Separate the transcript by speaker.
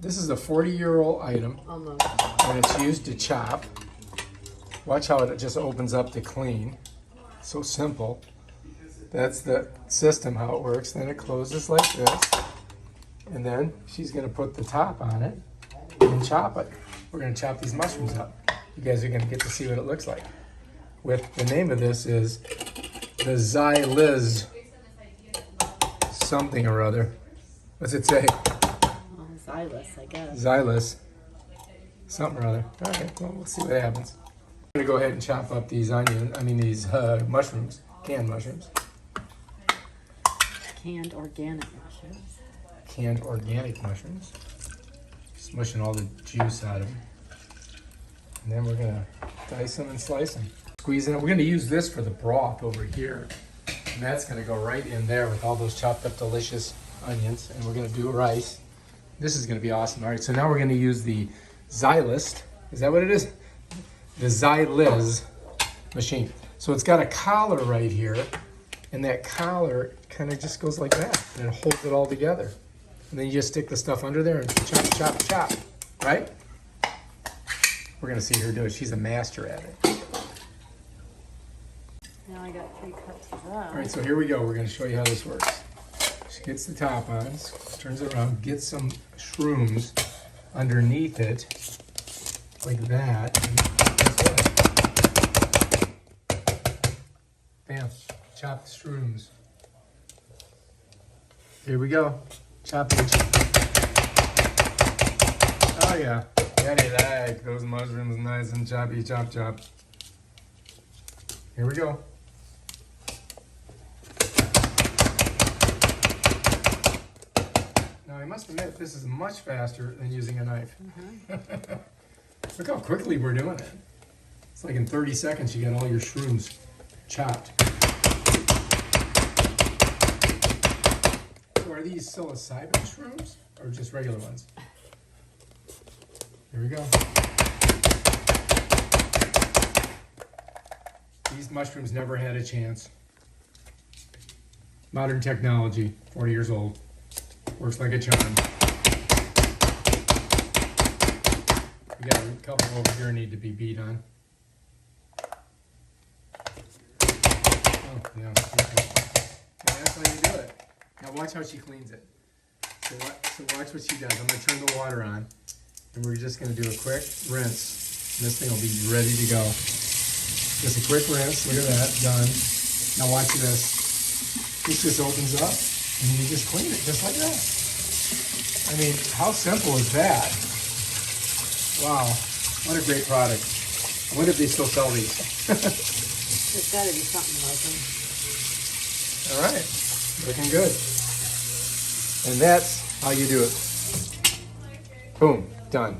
Speaker 1: This is a 40-year-old item,
Speaker 2: Almost.
Speaker 1: and it's used to chop. Watch how it just opens up to clean. So simple. That's the system, how it works. Then it closes like this. And then she's going to put the top on it and chop it. We're going to chop these mushrooms up. You guys are going to get to see what it looks like. With the name of this is the Zylizz something or other. What's it say?
Speaker 2: Zylizz, I guess.
Speaker 1: Zylizz something or other. Okay, well, we'll see what happens. I'm going to go ahead and chop up these mushrooms, canned mushrooms.
Speaker 2: Canned organic mushrooms.
Speaker 1: Canned organic mushrooms. Smushing all the juice out of them. And then we're going to dice them and slice them. Squeeze it. We're going to use this for the broth over here. And that's going to go right in there with all those chopped up delicious onions. And we're going to do rice. This is going to be awesome. All right, so now we're going to use the Zylizz. Is that what it is? The Zylizz machine. So it's got a collar right here. And that collar kind of just goes like that. And it holds it all together. And then you just stick the stuff under there and chop, chop, chop. Right? We're going to see her do it. She's a master at it.
Speaker 2: Now I got 3 cups of that.
Speaker 1: All right, so here we go. We're going to show you how this works. She gets the top on, turns it around, gets some shrooms underneath it, like that. And guess what? Bam, chopped shrooms. Here we go. Chop it. Oh yeah, daddy like those mushrooms nice and choppy, chop, chop. Here we go. Now I must admit, this is much faster than using a knife. Look how quickly we're doing it. It's like in 30 seconds you got all your shrooms chopped. So are these psilocybin shrooms or just regular ones? Here we go. These mushrooms never had a chance. Modern technology, 40 years old. Works like a charm. We got a couple over here need to be beat on. Oh, yeah. Okay. And that's how you do it. Now watch how she cleans it. So watch what she does. I'm going to turn the water on. And we're just going to do a quick rinse. And this thing will be ready to go. Just a quick rinse. Look at that. Done. Now watch this. This just opens up. And you just clean it just like that. I mean, how simple is that? Wow, what a great product. I wonder if they still sell these.
Speaker 2: There's got to be something like them.
Speaker 1: All right, looking good. And that's how you do it. Boom, done.